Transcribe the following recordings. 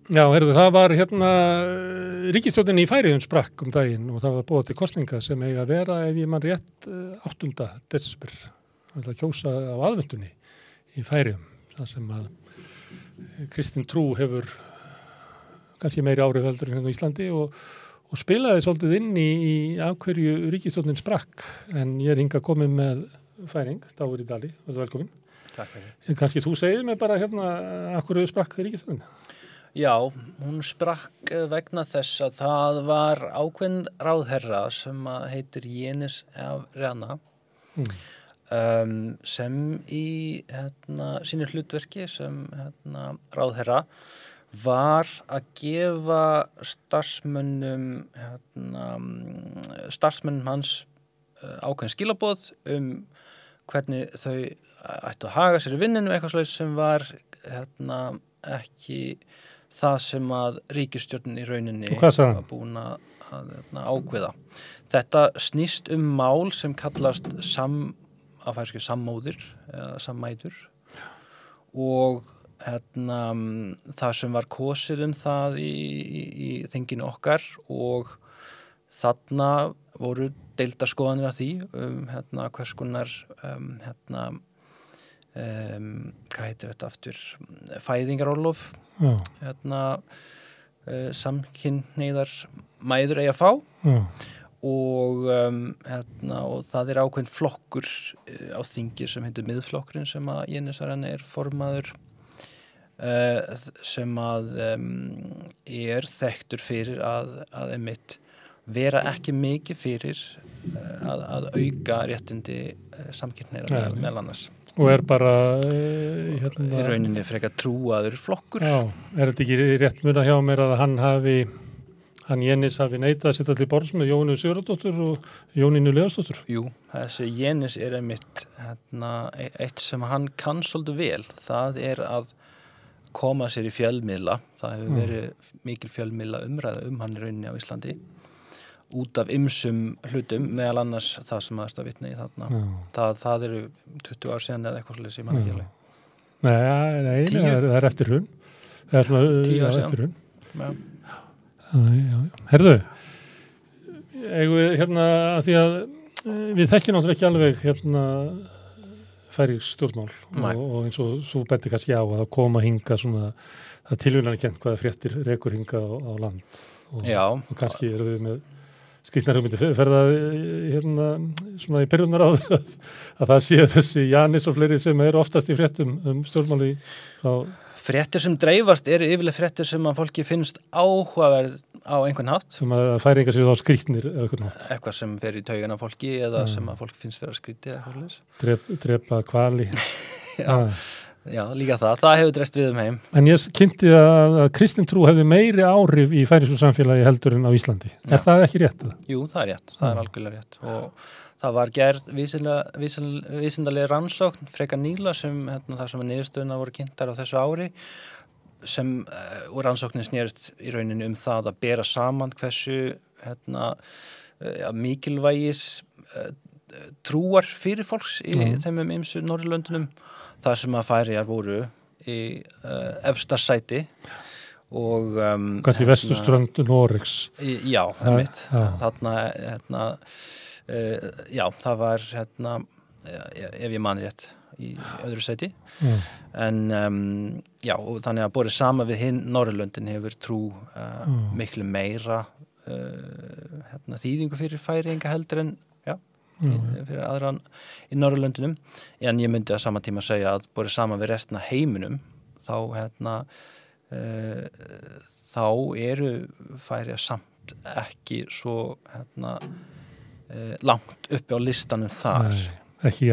Já, heyrðu, það var ríkisstjórnin í Færeyjum sprakk daginn og það var boðað til kosninga sem eiga að vera, ef ég man rétt, 8. desember. Það ætla að kjósa á aðvendunni í Færeyjum, þar sem að kristin trú hefur kannski meiri áhrif heldur en hérna á Íslandi og spilaði svolítið inn í af hverju ríkisstjórnin sprakk, en ég hingað komið með Færeying, Dagur í Dali, þetta velkomin. Takk fyrir. Kannski þú segir mig bara af hverju sprakk ríkisstjórnin? Já, hún sprakk vegna þess að það var ákveðin ráðherra sem heitir Jenis Rana sem í sínu hlutverki sem ráðherra var að gefa starfsmönnum hans ákveðin skilaboð hvernig þau ættu að haga sér í vinninu, eitthvað slags sem var ekki það sem að ríkisstjórnin í rauninni var búin að ákveða. Þetta snýst mál sem kallast sammóðir eða sammætur og það sem var kosið það í þinginu okkar og þarna voru deildar skoðanir af því hvers konar hvað heitir þetta aftur fæðingarorlof samkynhneigðar mæður eigi að fá og það ákveðin flokkur á þingi sem heitir Miðflokkurinn sem að Jenis Rana formaður sem að þekktur fyrir að einmitt vera ekki mikið fyrir að auka réttindi samkynhneigðra meðal annars. Og bara í rauninni frekar trúaður flokkur. Já, þetta ekki rétt muna hjá mér að hann Jenis hafi neitað að setja til borðs með Jónu Sigurðardóttur og Jónínu Leósdóttur? Jú, þessi Jenis einmitt eitt sem hann kann svolítið vel. Það að koma sér í fjölmiðla. Það hefur verið mikil fjölmiðla umræða hann í rauninni á Íslandi. Út af ymsum hlutum, meðal annars það sem að vitna í þarna. Það eru 20 ár síðan eða eitthvað svolítið sem hann ekki alveg. Nei, það eftir hrun. Það svona 10 ár eftir hrun. Já. Herðu, eigum við að því að við þekkjum náttúrulega ekki alveg færeysk stjórnmál og eins og svo betur kannski á að koma hinga svona, það tilvíðan kennt hvaða fréttir rekur hinga á land. Og kannski erum við með skrýtnar hugmyndir ferða svona í byrjunar áður að það sé þessi Janis og fleiri sem eru oftast í fréttum stjórnmáli frá. Fréttir sem dreifast eru yfirlega fréttir sem að fólki finnst áhugaverð á einhvern hátt. Sem að færingar sér þá skrýtnir eða einhvern hátt. Eitthvað sem fer í taugana á fólki eða sem að fólk finnst vera skrýtið eða eitthvað slags. Drepa hvali. Já, líka það hefur dreist við heim. En ég kynnti að kristin trú hefði meiri áhrif í færeysku samfélagi heldur en á Íslandi. Já. Það ekki rétt? Jú, það rétt. Það algjörlega rétt. Og það var gerð vísindalega rannsókn frekar nýla sem það sem niðurstöðuna voru kynntar á þessu ári sem og rannsóknin snerist í rauninni það að bera saman hversu mikilvægis trúar fyrir fólks í þeim ýmsu Norðurlöndunum. Það sem að Færeyjar voru í efsta sæti og kannski vesturströnd Noregs. Já, einmitt. Þarna það var ef ég man rétt í öðru sæti. En og þannig að borið sama við hinn Norðurlöndin hefur trú miklu meira þýðingu fyrir Færeyinga heldur en fyrir aðran í Norðurlöndunum, en ég myndi að sama tíma segja að borið saman við restina heiminum þá eru Færeyjar samt ekki svo langt uppi á listanum þar. Nei, ekki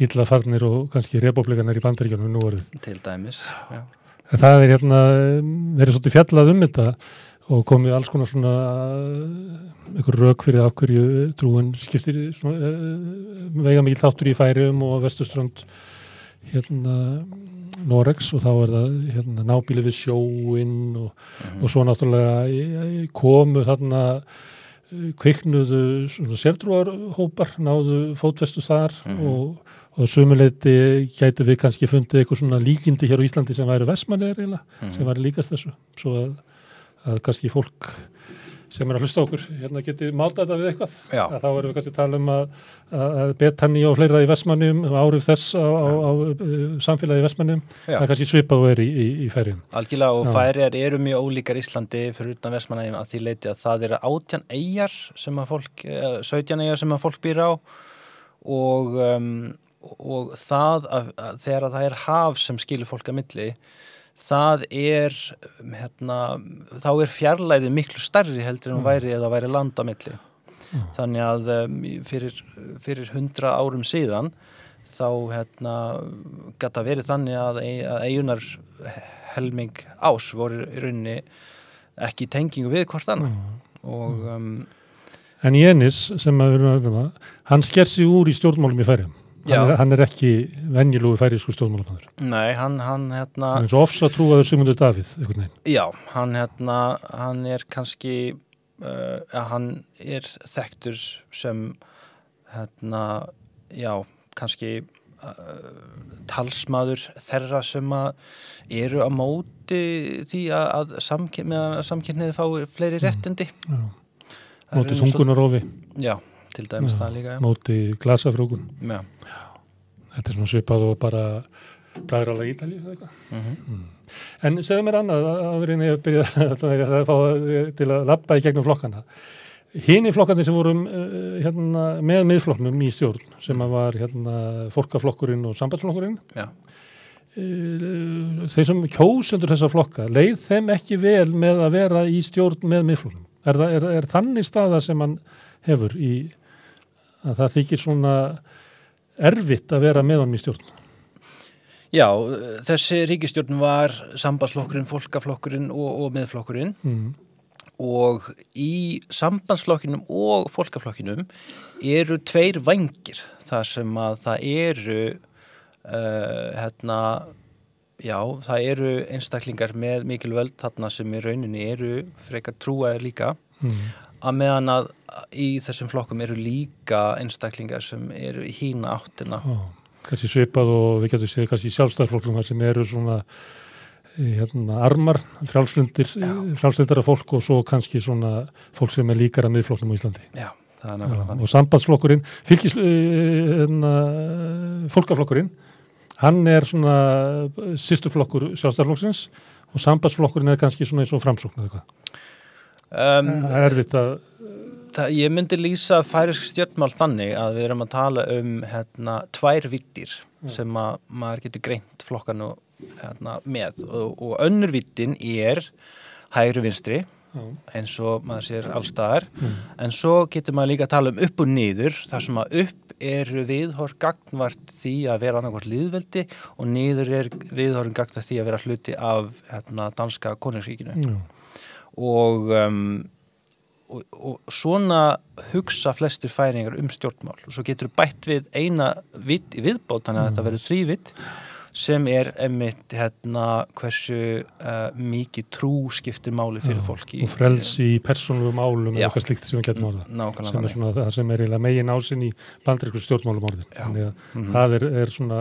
illa farnir og kannski repúblikanar í Bandaríkjunum nú orðið. Til dæmis, já. En það verið svolítið fjallað þetta og komið alls konar svona einhver rök fyrir af hverju trúin skiptir veigamikil þáttur í Færeyjum og vesturströnd Noregs og þá það nábýli við sjóinn og svo náttúrulega komu þarna kviknuðu svona sértrúarhópar, náðu fótfestu þar og og sumuleyti gætu við kannski fundið eitthvað svona líkindi hér á Íslandi sem væri Vestmannaeyjar eiginlega, sem væri líkast þessu, svo að kannski fólk sem að hlusta okkur, hérna geti máltað þetta við eitthvað, að þá erum við kannski að tala að Betani og fleira í Vestmannum, árið þess á samfélagi í Vestmannum, það er kannski svipað og í Færeyjum. Algjörlega, og Færeyjar eru mjög ólíkar Íslandi fyrir utan Vestmannum að því leyti að það eru 18 eyjar sem að fólk, 17 eyjar sem að fólk býr á og það að þegar það er haf sem skilur fólk að milli, það þá er fjarlæði miklu stærri heldur en væri eða væri land á milli. Þannig að fyrir 100 árum síðan þá geta verið þannig að eyjunar helming ás voru í rauninni ekki í tengingu við hvort annað. En Jenis sem að við erum að hann sker sig úr í stjórnmálum í Færeyjum. Hann er ekki venjulegur færeyskur stjórnmálamaður. Nei, hann hann er svo ofsatrúaður Sigmundur Davíð einhvern veginn. Já, hann er kannski hann er þekktur sem kannski talsmaður þeirra sem eru á móti því að samkynhneigðir fái fleiri réttindi. Móti þungunarofi. Já, til dæmis það líka. Móti glasafrókun. Já. Þetta er svona svipað og bara bræðralag Ítalíu eða eitthvað. En segðu mér annað áður en ég byrjaði að fá til að labba í gegnum flokkana. Hinir flokkandi sem voru með miðflokknum í stjórn sem var fólkaflokkurinn og sambandsflokkurinn. Já. Þeir sem kjósendur þessa flokka, leið þeim ekki vel með að vera í stjórn með miðflokknum. Er þannig staða sem hann hefur í að það þykir svona erfitt að vera með honum í stjórn? Já, þessi ríkisstjórn var sambandsflokkurinn, fólkaflokkurinn og miðflokkurinn og í sambandsflokkinum og fólkaflokkinum eru 2 vængir þar sem að það eru það eru einstaklingar með mikil völd þarna sem í rauninni eru frekar trúaðir líka að meðan að í þessum flokkum eru líka einstaklingar sem eru í hína áttina. Kannski svipað og við getum séð kannski sjálfstæðarflokkum sem eru svona armar, frjálslyndara fólk og svo kannski svona fólk sem er líkara miðflokknum á Íslandi. Já, það er nákvæmlega þannig. Og sambandsflokkurinn, fólkaflokkurinn, hann er svona systurflokkur sjálfstæðarflokksins og sambandsflokkurinn er kannski svona eins og Framsókn eða eitthvað. Það er erfitt að ég myndi lýsa færeysk stjórnmál þannig að við erum að tala 2 víddir sem að maður getur greint flokkanu með og önnur víddin er hægri vinstri eins og maður sér allstaðar en svo getur maður líka að tala upp og niður þar sem að upp eru viðhorf gagnvart því að vera annarkvort lýðveldi og niður er viðhorfum gagnvart því að vera hluti af danska konungsríkinu og svona hugsa flestir færingar stjórnmál og svo getur bætt við eina vidd í viðbót þannig að þetta verður 3 vidd sem er einmitt hversu mikið trú skiptir máli fyrir fólki og frelsi í persónulegu málum eða eitthvað slíkt sem við getum orðað sem er svona það sem er eiginlega megin ásinn í bandarísku stjórnmálum orðin þannig að það er svona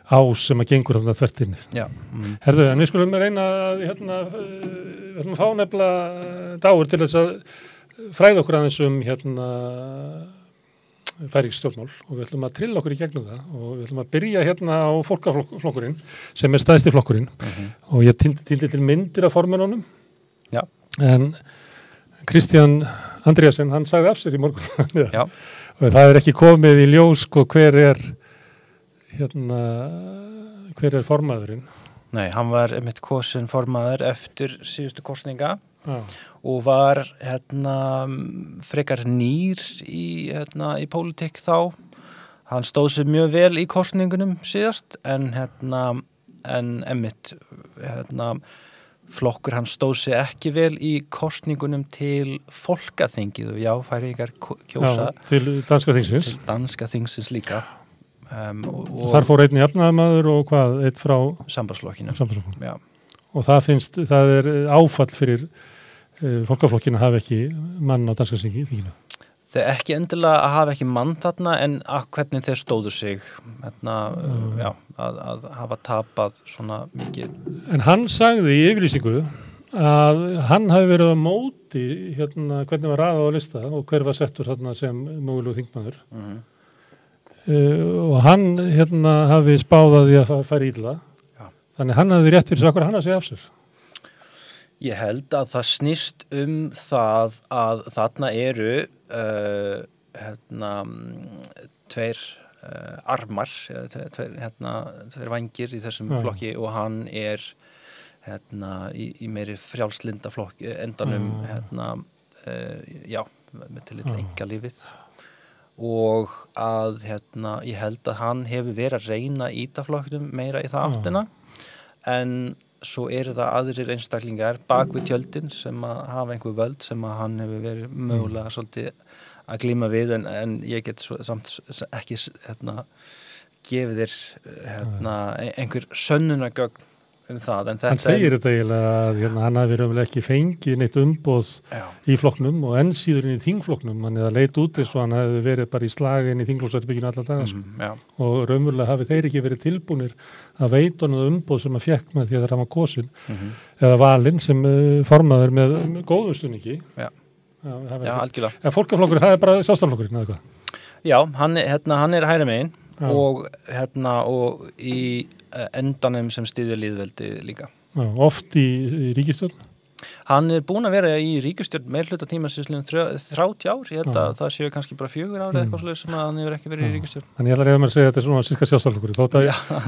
ás sem að gengur þarna þvert inni. Herðu, en við skulum reyna að við ætlum að fá nefnilega Dagur til þess að fræða okkur aðeins færeysk stjórnmál og við ætlum að trilla okkur í gegnum það og við ætlum að byrja á fólkaflokkurinn sem er stærsti flokkurinn og ég týndi til myndir af formennunum en Kristján Andreasen, hann sagði af sér í morgun og það er ekki komið í ljós hver er formaðurinn? Nei, hann var einmitt kosin formaður eftir síðustu kosninga og var frekar nýr í pólitík þá. Hann stóð sig mjög vel í kosningunum síðast en einmitt flokkur hann stóð sig ekki vel í kosningunum til Fólkaþingið og færeyingar kjósa til danska þingsins líka. Og þar fór einn jafnaðarmaður og einn frá sambandsflokkinu. Já. Og það er áfall fyrir fólkaflokkinu að hafa ekki mann á danska þinginu. Þeir ekki endilega að hafa ekki mann þarna en hvernig þeir stóðu sig já, að hafa tapað svona mikið. En hann sagði í yfirlýsingu að hann hafi verið á móti hvernig var raðað á lista og hver var settur þarna sem mögulegu þingmaður. Og hann hafi spáðað í að fara illa. Já. Þannig hann hafi rétt fyrir sig hann að segja af sér. Ég held að það snýst það að þarna eru tveir armar, tveir vængir í þessum flokki og hann í meiri frjálslinda flokki endanum já, með til einkalífið og að ég held að hann hefur verið að reyna íta flokknum meira í það áttina en svo eru það aðrir einstaklingar bak við tjöldin sem að hafa einhver völd sem að hann hefur verið mögulega svolítið að glíma við en ég get samt ekki gefið þér einhver sönnunargögn það. En hann segir þetta eiginlega að hann hafi verið ekki fengið neitt umboð í flokknum og enn síður inn í þingflokknum, hann hefði leit út eins og hann hefði verið bara í slagin í þingflokksherberginu allan daga og raunverulega hafi þeir ekki verið tilbúnir að veita honum umboð sem að fékk með því að það var kosin eða valinn sem formaður með góðum stuðningi. Já, algjörlega. En fólkaflokkurinn, það bara Sjálfstæðisflokkurinn eða hvað? Já, hann hægri megin og í endanum sem styður lýðveldi líka. Já, oft í ríkisstjórn? Hann búinn að vera í ríkisstjórn meirhluta tíma síðan 30 ár, ég held að það séu kannski bara 4 ár eða eitthvað svoleiðis sem að hann hefur ekki verið í ríkisstjórn. Þannig ég ætla að reyða mér að segja að þetta svona sirka Sjálfstæðisflokkurinn, þótt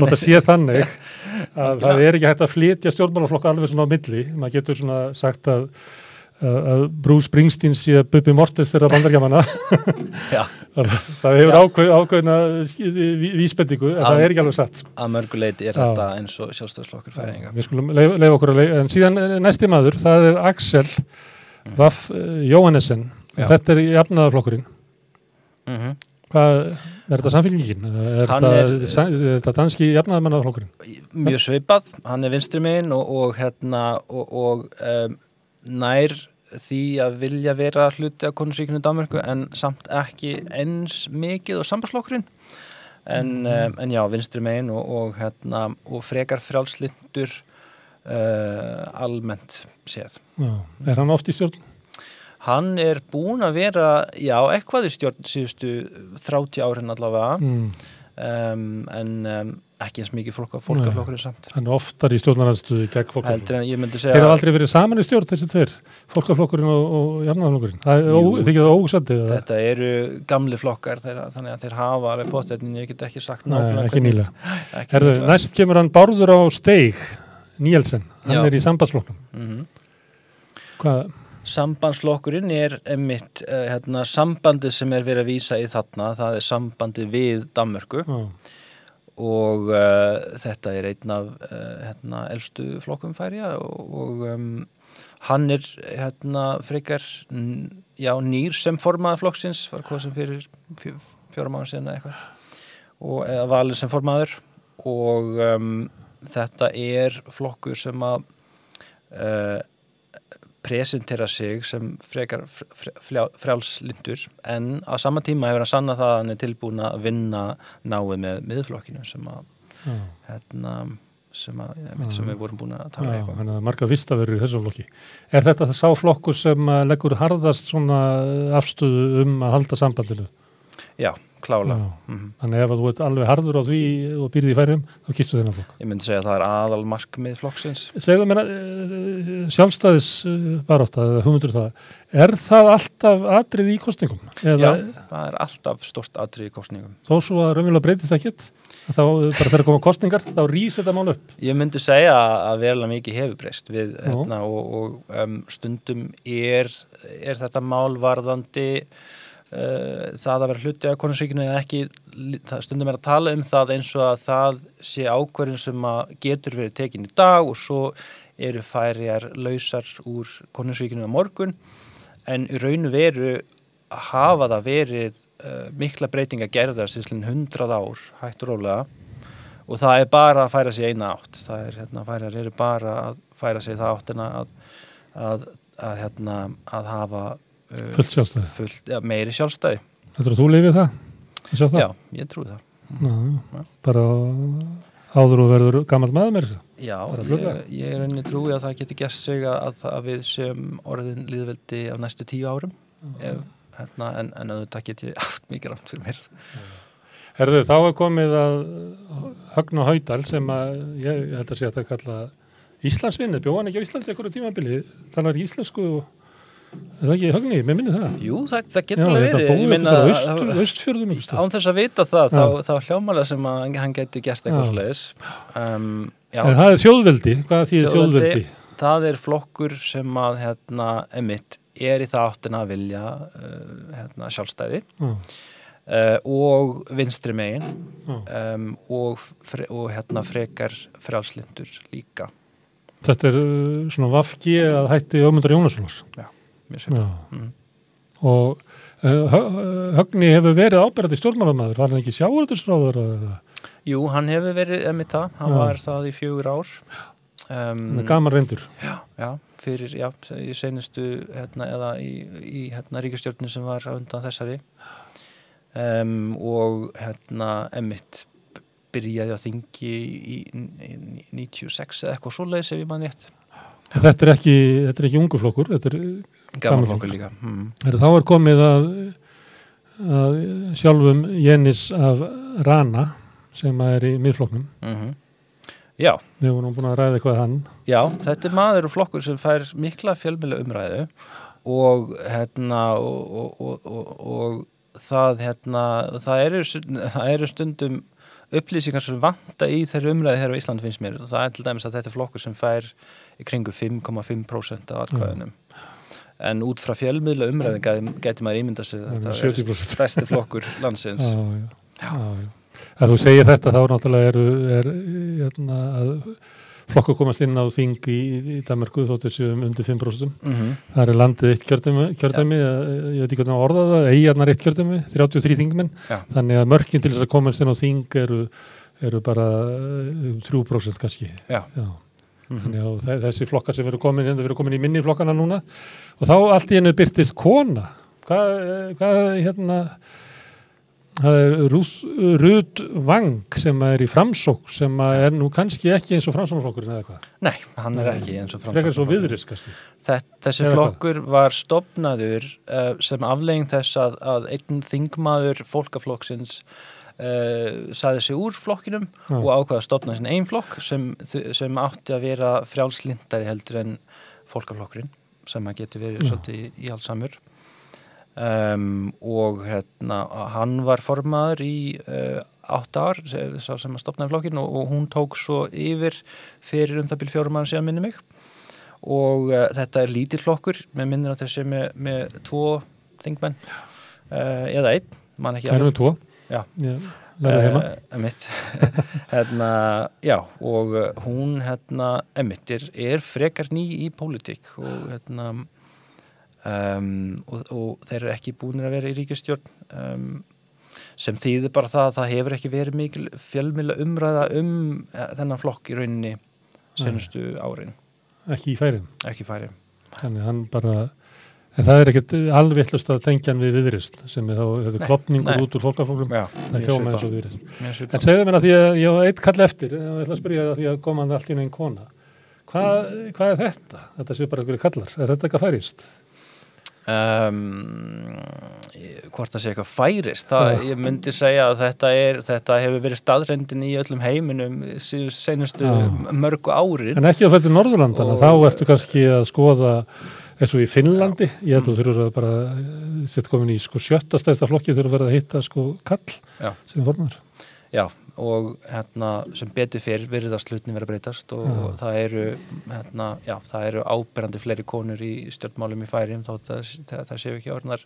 að sé þannig að það ekki hægt að flytja stjórnmálaflokka alveg svona á milli, maður getur svona sagt að Bruce Springsteen sé Bubbi Mortens þeirra Bandaríkjamanna. Það hefur ákveðna vísbendingu en það ekki alveg satt. Að mörgu leyti þetta eins og Sjálfstæðisflokkur Færeyinga. Við skulum leyfa okkur að en síðan næsti maður, það Axel Vaff Jóhannessen. Þetta jafnaðarflokkurinn. Hvað þetta samfélgingin? Þetta danski jafnaðarmannaflokkurinn? Mjög svipað, hann vinstri megin og nær því að vilja vera hluti af konungsríkinu Danmörku en samt ekki eins mikið og sambandsflokkurinn en já, vinstri megin og frekar frjálslyndur almennt séð. Já. Hann oft í stjórn? Hann búinn að vera, já, eitthvað í stjórn síðustu 30 árin allavega en ekki eins mikið fólkaflokkurinn samt. Hann oftar í stjórnarandstöðu gegn fólkaflokkurinn. Ég myndi segja Þeir hafa aldrei verið saman í stjórn þessi tveir, fólkaflokkurinn og jafnaðarflokkurinn. Þykir það ósættið? Þetta eru gamli flokkar þannig að þeir hafa alveg póstverðin, ég get ekki sagt nákvæmlega. Ekki nýlega. Næst kemur hann Bárður á Steig, Níelsen. Hann í sambandsflokknum. Hvað? Sambandsflokkurinn einmitt sambandið sem verið að vísa í þarna, það sambandið við Danmörku og þetta einn af elstu flokkum Færeyja og hann frekar nýr sem formaður flokksins, var kosin fyrir 4 mánuðum síðan eða eitthvað og valið sem formaður og þetta flokkur sem að presentera sig sem frekar frjálslyndur en á sama tíma hefur hann sannað það að hann tilbúinn að vinna náið með miðflokkinu sem við vorum búin að tala eitthvað. Þannig að marga vistaverur í þessum flokki. Þetta sá flokkur sem leggur harðast svona afstöðu að halda sambandinu? Já, klálega. Þannig ef þú ert alveg harður á því og býrði í Færeyjum, þá kistu þennan flokk. Ég myndi segja að það aðalmarkmið flokksins. Segðu mér sjálfstæðisbarátta eða hugmyndur það. Það alltaf atriði í kosningum? Já, það alltaf stort atriði í kosningum. Þó svo að raunverulega breytist ekkert? Þá bara þegar koma kosningar, þá rís þetta mál upp? Ég myndi segja að verulega mikið hefur breyst við og stundum þetta mál varðandi það að vera hluti af konungsríkinu eða ekki, stundum að tala það eins og að það sé ákvörðun sem að getur verið tekin í dag og svo eru Færeyjar lausar úr konungsríkinu á morgun en í raun og veru hafa það verið mikla breytinga gerðar síðan 100 ár hægt og rólega og það bara að færa sig eina átt Færeyjar eru bara að færa sig það áttina að hafa fullt sjálfstæði. Meiri sjálfstæði. Heldur þú lifið það? Já, ég trúi það. Bara áður og verður gamall maður með þessu? Já, ég rauninni trúi að það geti gert sig að við séum orðin lýðveldi á næstu 10 árum en auðvitað get ég haft mikið rátt fyrir mér. Herðu, þá komið að Högn og Haudal sem að ég held að sé að það kalla Íslandsvinni, bjó hann ekki á Íslandi einhverju tímabili, talar íslensku og er það ekki Högni, mér minni það? Jú, það getur alveg verið. Ég meina Austfjörðum. Án þess að vita þá hljómalega sem að hann geti gert eitthvað svoleiðis. En það er þjóðveldi, hvað þýðir þjóðveldi? Það er flokkur sem að einmitt er í það áttina að vilja sjálfstæði og vinstri megin og frekar frjálslyndur líka. Þetta er svona vafki að hætti Ögmundar Jónassonar. Já, mjög svipað. Og Högni hefur verið áberandi stjórnmálamaður, var hann ekki sjávarútvegsráðherra eða? Jú, hann hefur verið einmitt það, hann var það í 4 ár. Gaman reyndur. Já, fyrir, í seinustu eða í ríkisstjórnin sem var undan þessari. Og einmitt byrjaði á þingi í 96 eða eitthvað svoleiðis ef ég man rétt. Þetta er ekki ungu flokkur, þetta er gamall flokkur líka. Þá er komið að sjálfum Jenis af Rana sem er í miðflokknum. Já. Við vorum búin að ræða eitthvað hann. Já, þetta er maður og flokkur sem fær mikla fjölmiðla umræðu og það eru stundum upplýsingar sem vanta í þeirri umræði hér á Íslandi finnst mér. Það er til dæmis að þetta er flokkur sem fær í kringu 5,5% af atkvæðunum. En út frá fjölmiðla umræði gæti maður ímynda sig að þetta er stærsti flokkur landsins. Já. Að þú segir þetta þá náttúrulega er að flokkur komast inn á þing í Danmörku þóttir séum undir 5%. Það er landið eitt kjördæmi, ég veit ekki hvernig að orða það, eyjarnar eitt kjördæmi, 33 þingmenn. Þannig að mörkin til þess að komast inn á þing eru bara 3% kannski. Já. Þannig að þessi flokkar sem eru komin í minni flokkana núna og þá allt í hennu byrtist kona. Það er Ruth Wang sem er í Framsókn sem er nú kannski ekki eins og Framsóknarflokkurinn eða hvað? Nei, hann er ekki eins og Framsóknarflokkurinn. Frekar svo Viðreisn kannski. Þessi flokkur var stofnaður sem afleiðing þess að einn þingmaður fólkaflokksins sagði sig úr flokkinum og ákvaða að stofna sin einn flokk sem átti að vera frjálslyndari heldur en fólkaflokkurinn sem að geti verið svolítið íhaldssamur. Og hann var formaður í 8 ár sá sem að stofnaði flokkin og hún tók svo yfir fyrir það bil 4 mánuðum síðan minni mig og þetta er lítill flokkur með minnir að þessi með 2 þingmenn eða 1 man ekki alveg 2 já læra heima emitt já og hún emitt er frekar ný í pólitík og og þeir eru ekki búnir að vera í ríkisstjórn sem þýðir bara það hefur ekki verið mikil fjölmiðla umræða þennan flokk í rauninni senustu árin. Ekki í Færeyjum? Ekki í Færeyjum. Þannig hann bara, en það er ekkert alveg vitlaust að tengja hann við Viðreisn sem er þá klopningur út úr fólkaflokkum. Það hljóma eins og Viðreisn. En segðu mér að því að ég var eitt kall eftir, ég ætla að spyrja það því að koma hann allt í einu kona. Hvað er þetta? Þetta sé bara einhverju kallar. Er þetta eitthvað færist? Hvort það sé eitthvað færist ég myndi segja að þetta hefur verið staðreyndin í öllum heiminum senustu mörgu árin en ekki á fættu Norðurlandana þá ertu kannski að skoða eins og í Finnlandi ég held að þú þurfur að bara sett komin í 7. stærsta flokki þurfur að vera að hitta kall sem er formaður og sem betur fyrir virðast hlutin vera að breytast og það eru áberandi fleiri konur í stjórnmálum í Færeyjum þótt það séu ekki orðnar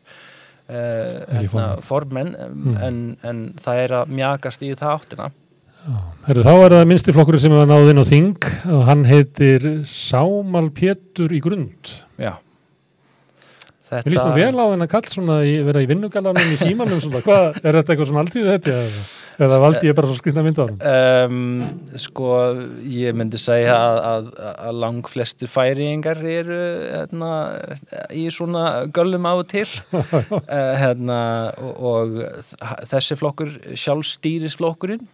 formenn en það er að mjakast í það áttina. Þá er það minnsti flokkurinn sem var náð inn á þing og hann heitir Sámal Pétur í Grund. Já. Við lístum vel á þennan kall svona vera í vinnugalanum í símanum svona, hvað, er þetta eitthvað svona alltíðu þetta? Eða valdi ég bara svo skrýtna mynd á hann? Sko, ég myndi segja að langflestir færingar eru í svona göllum á og til og þessi flokkur, sjálfstýrisflokkurinn,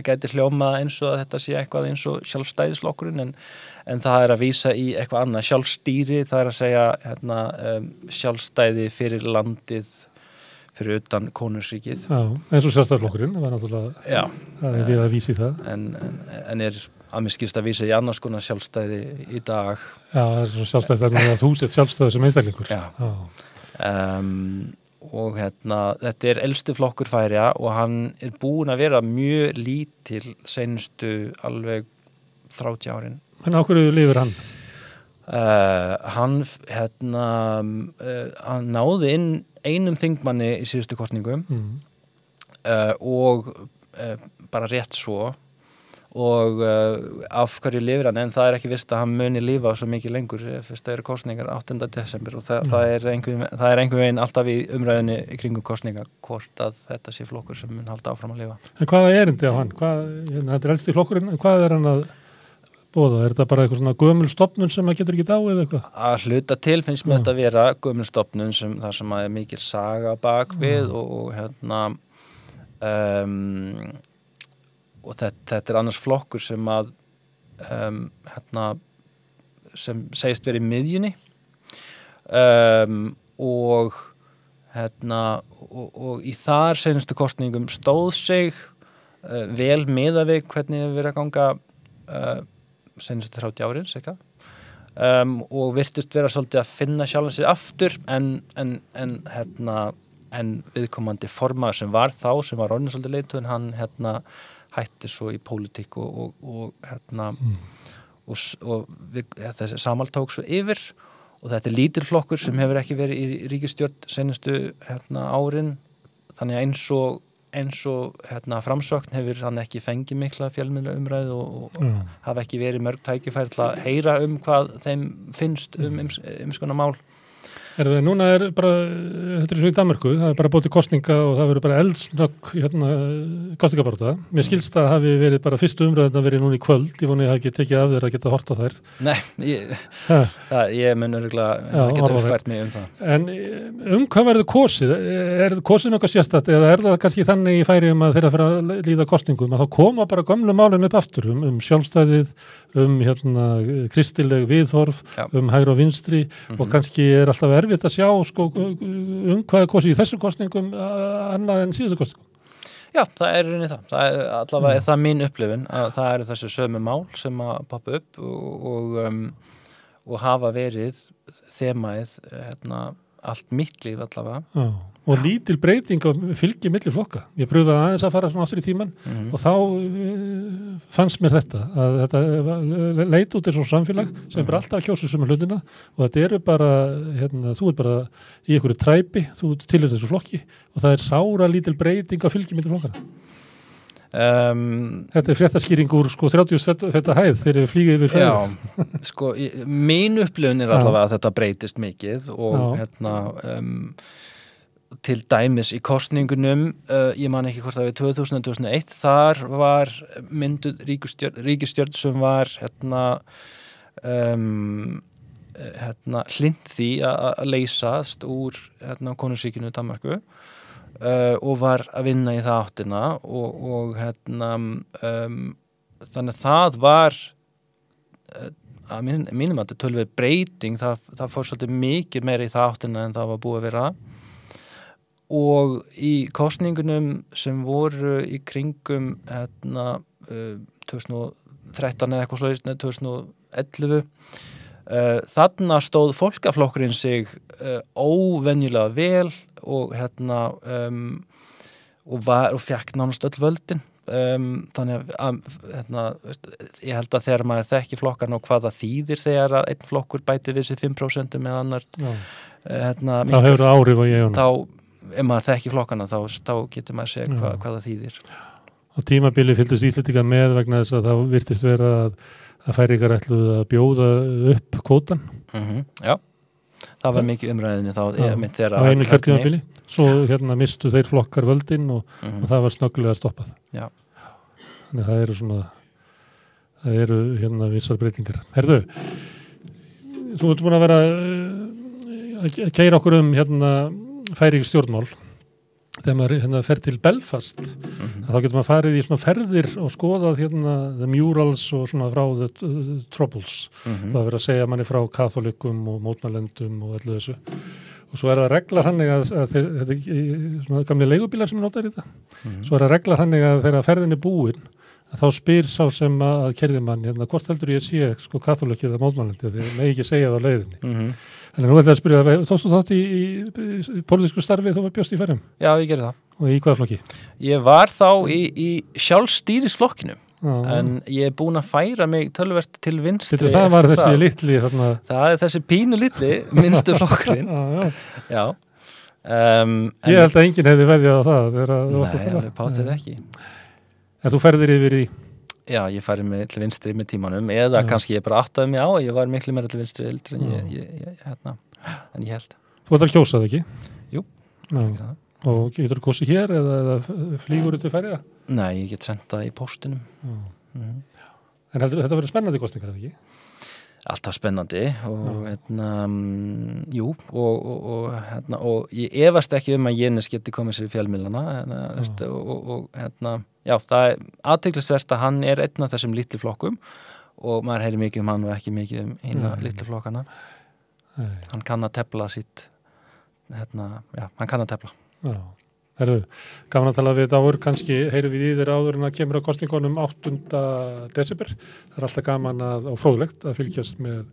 gæti hljóma eins og að þetta sé eitthvað eins og sjálfstæðisflokkurinn en það er að vísa í eitthvað annað. Sjálfstýri, það er að segja sjálfstæði fyrir landið fyrir utan konungsríkið. Já, eins og sjálfstæðisflokkurinn, það var náttúrulega það er við að vísa í það. En er að mér skilst að vísa í annars konar sjálfstæði í dag. Já, það er svona sjálfstæðisflokkur að þú sett sjálfstæði sem einstaklingur. Já. Og þetta er elsti flokkur Færeyja og hann er búinn að vera mjög lítil seinustu alveg 30 árin. En á hverju lifir hann? Hann náði inn einum þingmanni í síðustu kosningum og bara rétt svo og af hverju lifir hann en það er ekki vist að hann muni lifa svo mikið lengur fyrst það eru kosningar 8. desember og það er einhvern veginn alltaf í umræðinni í kringum kosninga hvort að þetta sé flokkur sem mun halda áfram að lifa. En hvaða erindi á hann? Þetta er elsti flokkurinn, en hvað er hann að bóða? Er þetta bara eitthvað svona gömul stofnun sem maður getur ekki dáið eða eitthvað? Að hluta til finnst mér þetta að vera gömul stofnun þar sem er mikil saga bak við og þetta er annars flokkur sem að sem segist verið í miðjunni og í þar seinustu kosningum stóð sig vel miðað við hvernig hefur verið að ganga seinustu 30 árin, cirka. Og virtist vera svolítið að finna sjálfan sig aftur en viðkomandi formaður sem var orðinn svolítið leiðtogi, hann hætti svo í pólitík og þessi samál tók svo yfir og þetta er lítil flokkur sem hefur ekki verið í ríkisstjórn seinustu árin, þannig að eins og framsókn hefur hann ekki fengið mikla fjölmiðla umræðu og hafa ekki verið mörg tækifæri til að heyra hvað þeim finnst ymskonar mál. Núna er bara, þetta er svo í Danmörku, það er bara búið til kosninga og það verður bara eldsnögg kosningabarátta. Mér skilst að hafi verið bara fyrstu umræðin að verið núna í kvöld, ég voni að hafi ekki tekið af þér að geta hort á þær. Nei, ég mun örugglega geta uppfært mig það. En hvað verður kosið? Er kosið nokkuð sérstætt eða er það kannski þannig í Færeyjum að þeirra fyrir að líða kosningum að þá koma bara gömlu málin upp aftur sjálfstæðið, kristileg viðhorf, hægri og vinstri og kannski er alltaf erfitt að sjá hvað er kosið í þessum kosningum annað en síðustu kosningum. Já, það er rauninni það. Það er allavega það mín upplifun að það eru þessi sömu mál sem að poppa upp og hafa verið þemaið allt mitt líf allavega. Já. Og lítil breyting á fylgi milli flokka. Ég pröfaði aðeins að fara svona aftur í tíman og þá fannst mér þetta að þetta leit út eins og samfélag sem er alltaf að kjósa sem er hlutina og þetta eru bara, þú ert bara í einhverju træpi, þú tilheyrir þessu flokki og það er sára lítil breyting á fylgi milli flokkana. Þetta er fréttaskýring úr 30 feta hæð þegar við flýgum yfir fjöður. Já, mín upplifun er allavega að þetta breytist mikið og til dæmis í kosningunum, ég man ekki hvort það við 2001, þar var mynduð ríkisstjórn sem var hlynnt því að leysast úr konungsríkinu Danmörku og var að vinna í það áttina og þannig að það var að mínum að töluvert breyting, það fór svolítið mikið meira í það áttina en það var búið að vera og í kosningunum sem voru í kringum 2013 eða eitthvað slúðist, 2011 þarna stóð fólkaflokkurinn sig óvenjulega vel og og fékk nánast öll völdin þannig að ég held að þegar maður þekki flokkan og hvað það þýðir þegar að einn flokkur bæti við sig 5% með annar þá hefur það áhrif á eigunum. Ef maður þekki flokkana þá getur maður segja hvað það þýðir. Á tímabili fylgdust Íslendingar með vegna þess að það virtist vera að Færeyingar ætluðu að bjóða upp kvótan. Já, það var mikið umræðinni þá á einu kjörtímabili. svo hérna mistu þeir flokkar völdin og það var snögglega stoppað. Já. Þannig það eru hérna vissar breytingar. Herðu, þú ert búin að vera að keyra okkur hérna færi stjórnmál. Þegar maður hérna fer til Belfast, þá getur maður farið í svona ferðir og skoðað hérna the murals og svona frá the troubles. Það verður að segja manni frá katholikum og mótmælendum og öllu þessu. Og svo það regla þannig að þetta svona gamli leigubílar sem notar í þetta. Svo það regla þannig að þegar ferðin búin, að þá spyr sá sem að kerði mann, hérna, hvort heldur ég sé sko katholikið eða mótmælendi, því það megi ekki segja það á leiðinni. Þannig nú ætla að spyrja, tókstu þátt í pólitísku starfi þú var bjóst í færum? Já, ég gerði það. Og í hvaða flokki? Ég var þá í sjálfstýrisflokkinu, en ég er búin að færa mig töluvert til vinstri. Það var þessi litli þarna. Það er þessi pínu litli, minnstu flokkurinn. Já. Ég held að enginn hefði veðjað á það. Nei, alveg pátið ekki. En þú ferðir yfir í? Já, ég færi mig til vinstri með tímanum, eða kannski ég bara áttaði mig á, ég var miklu meira til vinstri eldri en ég held. Þú ætlar að kjósa það ekki? Jú. Og getur þú kosið hér eða flýgur þú til færiða? Nei, ég get sendt það í póstinum. En heldur þetta verður spennandi kosningar, eða ekki? Alltaf spennandi og jú og ég efast ekki að Jenis geti komið sér í fjölmiðlana já, það er athyglisvert að hann er einn af þessum litlu flokkum og maður heyrir mikið hann og ekki mikið hina litlu flokkana. Hann kann að tefla sitt hann kann að tefla. Já. Herru, gaman að tala við Dagur, kannski heyrum við í þér áður en að kemur á kosningunum 8. desember. Það er alltaf gaman og fróðlegt að fylgjast með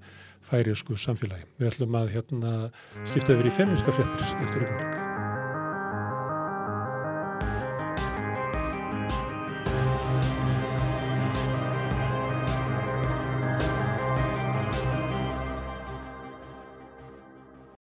færeysku samfélagi. Við ætlum að skipta yfir í femínska fréttir eftir augnablik.